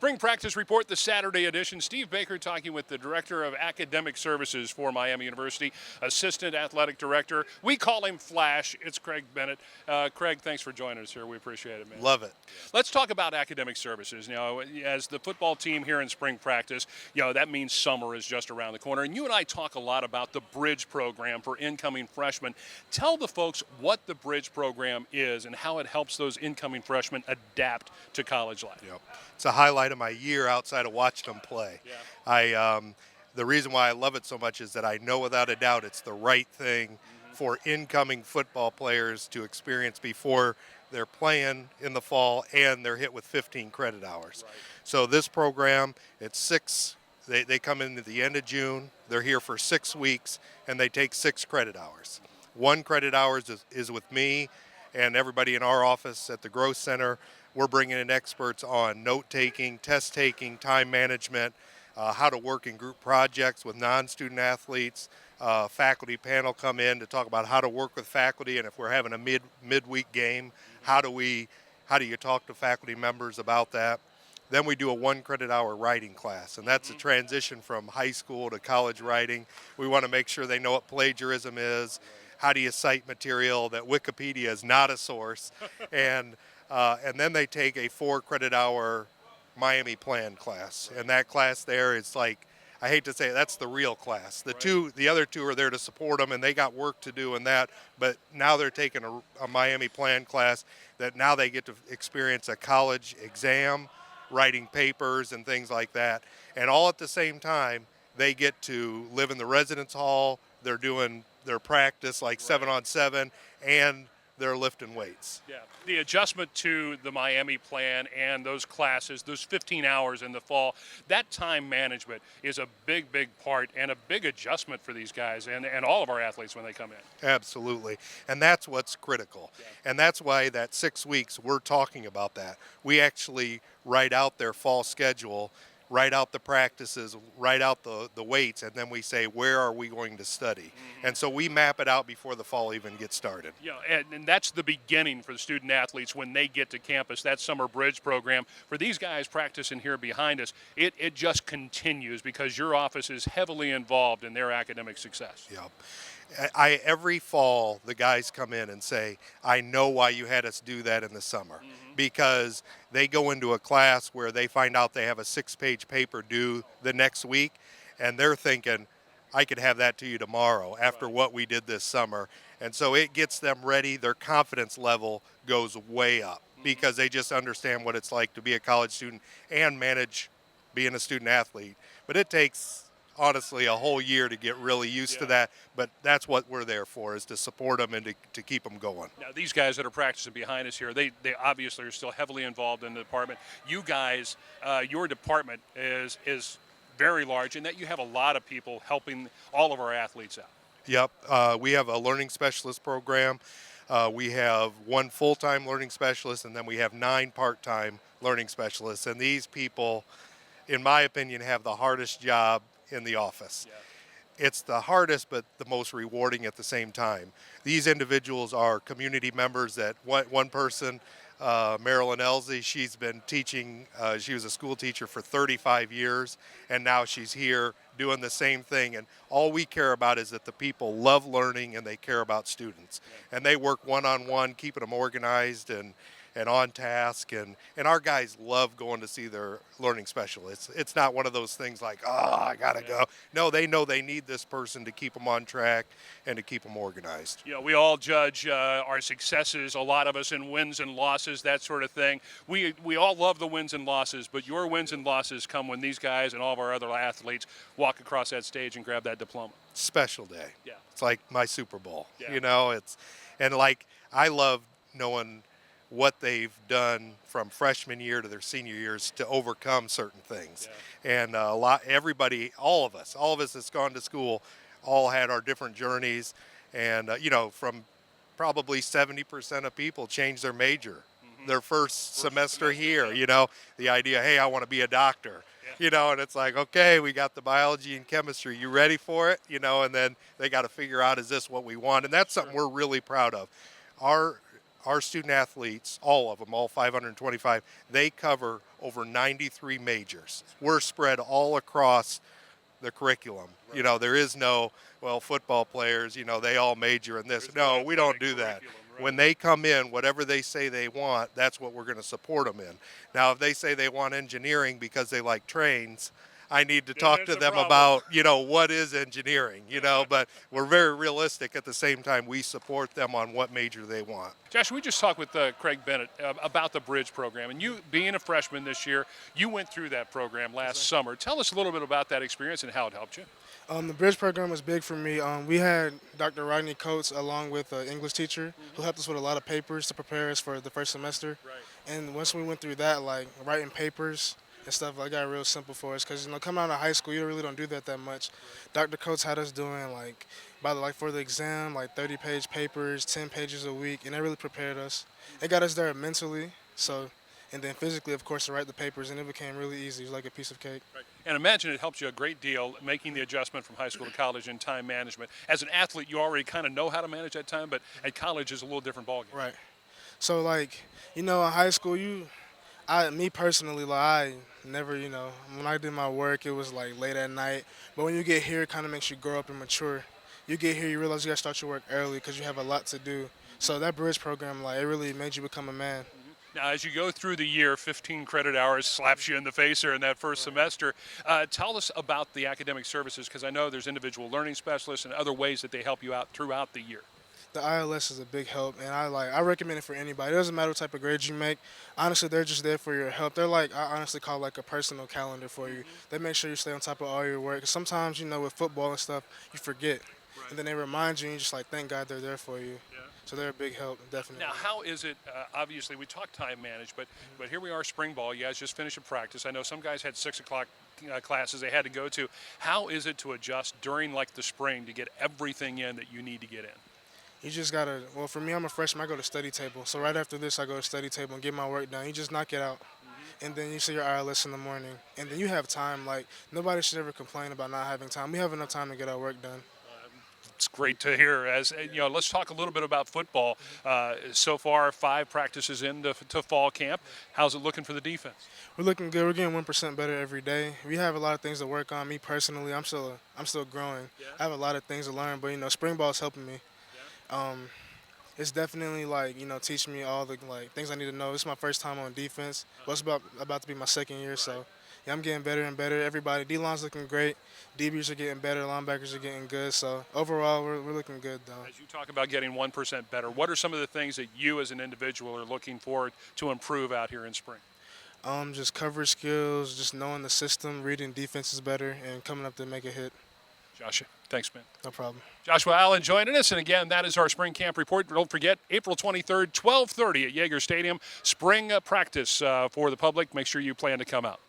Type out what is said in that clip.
Spring Practice Report, the Saturday edition. Steve Baker talking with the Director of Academic Services for Miami University, Assistant Athletic Director. We call him Flash. It's Craig Bennett. Craig, thanks for joining us here. We appreciate it, man. Love it. Let's talk about academic services. As the football team here in spring practice, that means summer is just around the corner. And you and I talk a lot about the Bridge program for incoming freshmen. Tell the folks what the Bridge program is and how it helps those incoming freshmen adapt to college life. Yep. It's a highlight of my year outside of watching them play. Yeah. The reason why I love it so much is that I know without a doubt it's the right thing for incoming football players to experience before they're playing in the fall and they're hit with 15 credit hours. Right. So this program, it's six. They come in at the end of June. They're here for 6 weeks, and they take 6 credit hours. 1 credit hours is with me and everybody in our office at the Growth Center. We're bringing in experts on note-taking, test-taking, time management, how to work in group projects with non-student athletes. Faculty panel come in to talk about how to work with faculty, and if we're having a midweek game, how do you talk to faculty members about that? Then we do a 1 credit hour writing class, and that's a transition from high school to college writing. We want to make sure they know what plagiarism is. How do you cite material that Wikipedia is not a source? And then they take a 4 credit hour Miami Plan class. And that class there is like, I hate to say it, that's the real class. The other two are there to support them, and they got work to do in that. But now they're taking a Miami Plan class that now they get to experience a college exam, writing papers and things like that. And all at the same time, they get to live in the residence hall. They're doing their practice like 7-on-7, and they're lifting weights. Yeah, the adjustment to the Miami Plan and those classes, those 15 hours in the fall, that time management is a big part and a big adjustment for these guys and all of our athletes when they come in. Absolutely. And that's what's critical. Yeah. And that's why that 6 weeks, we're talking about that. We actually write out their fall schedule, write out the practices, write out the weights, and then we say, where are we going to study? And so we map it out before the fall even gets started. Yeah, and that's the beginning for the student athletes when they get to campus, that summer Bridge program. For these guys practicing here behind us, it just continues because your office is heavily involved in their academic success. Yep. Every fall, the guys come in and say, I know why you had us do that in the summer. Because they go into a class where they find out they have a 6-page paper due the next week, and they're thinking, I could have that to you tomorrow after what we did this summer. And so it gets them ready. Their confidence level goes way up because they just understand what it's like to be a college student and manage being a student athlete. But it takes, honestly, a whole year to get really used to that. But that's what we're there for, is to support them and to keep them going. Now, these guys that are practicing behind us here, they obviously are still heavily involved in the department. You guys, your department is very large in that you have a lot of people helping all of our athletes out. Yep. We have a learning specialist program. We have 1 full-time learning specialist, and then we have 9 part-time learning specialists. And these people, in my opinion, have the hardest job in the office. Yeah. It's the hardest, but the most rewarding at the same time. These individuals are community members that one person, Marilyn Elsie, she's been teaching, she was a school teacher for 35 years, and now she's here doing the same thing. And all we care about is that the people love learning and they care about students. Yeah. And they work one-on-one, keeping them organized and on task, and our guys love going to see their learning specialists. It's not one of those things like, oh, I gotta go. No, they know they need this person to keep them on track and to keep them organized. We all judge our successes, a lot of us, in wins and losses, that sort of thing. We all love the wins and losses, but your wins and losses come when these guys and all of our other athletes walk across that stage and grab that diploma. Special day. Yeah. It's like my Super Bowl. Yeah. I love knowing what they've done from freshman year to their senior years to overcome certain things. Yeah. And all of us that's gone to school, all had our different journeys. And, from probably 70% of people changed their major their first semester here, the idea, hey, I want to be a doctor. And it's like, okay, we got the biology and chemistry. You ready for it? And then they got to figure out, is this what we want? And that's something we're really proud of. Our student athletes, all of them, all 525, they cover over 93 majors. We're spread all across the curriculum. Right. You know, there is no, well, football players, you know, they all major in this. There's No, no we don't athletic do that. curriculum, right. When they come in, whatever they say they want, that's what we're going to support them in. Now, if they say they want engineering because they like trains, I need to Then talk that's to a them problem. about, you know, what is engineering, you know, but we're very realistic at the same time. We support them on what major they want. Josh, we just talked with Craig Bennett about the Bridge program, and you being a freshman this year, you went through that program last summer. Tell us a little bit about that experience and how it helped you. The Bridge program was big for me. We had Dr. Rodney Coates along with an English teacher who helped us with a lot of papers to prepare us for the first semester. Right. And once we went through that, like writing papers and stuff, like got real simple for us because coming out of high school, you really don't do that much. Dr. Coates had us doing for the exam, like 30-page papers, 10 pages a week, and that really prepared us. It got us there mentally, and then physically, of course, to write the papers, and it became really easy. It was like a piece of cake. Right. And imagine it helps you a great deal making the adjustment from high school to college in time management. As an athlete, you already kind of know how to manage that time, but at college is a little different ballgame. Right. So in high school, me personally, I never, when I did my work, it was like late at night. But when you get here, it kind of makes you grow up and mature. You get here, you realize you got to start your work early because you have a lot to do. So that Bridge program, it really made you become a man. Now, as you go through the year, 15 credit hours slaps you in the face here in that first semester. Tell us about the academic services, because I know there's individual learning specialists and other ways that they help you out throughout the year. The ILS is a big help, and I recommend it for anybody. It doesn't matter what type of grades you make. Honestly, they're just there for your help. They're I honestly call a personal calendar for you. They make sure you stay on top of all your work. 'Cause sometimes, with football and stuff, you forget. Right. And then they remind you, and you're just thank God they're there for you. Yeah. So they're a big help, definitely. Now, how is it? Obviously, we talked time managed, but here we are, spring ball. You guys just finished a practice. I know some guys had 6 o'clock classes they had to go to. How is it to adjust during the spring to get everything in that you need to get in? You just gotta. Well, for me, I'm a freshman. I go to study table. So right after this, I go to study table and get my work done. You just knock it out, and then you see your ILS in the morning, and then you have time. Nobody should ever complain about not having time. We have enough time to get our work done. It's great to hear. As let's talk a little bit about football. So far, 5 practices into fall camp. How's it looking for the defense? We're looking good. We're getting 1% better every day. We have a lot of things to work on. Me personally, I'm still growing. Yeah. I have a lot of things to learn, but spring ball is helping me. It's definitely teaching me all the things I need to know. This is my first time on defense. Well, it's about to be my second year, so yeah, I'm getting better and better. Everybody, D-line's looking great. DBs are getting better. Linebackers are getting good. So overall, we're looking good though. As you talk about getting 1% better, what are some of the things that you as an individual are looking forward to improve out here in spring? Just coverage skills, just knowing the system, reading defenses better, and coming up to make a hit. Josh, thanks, man. No problem. Joshua Allen joining us, and again, that is our spring camp report. Don't forget, April 23rd, 12:30 at Yager Stadium, spring practice for the public. Make sure you plan to come out.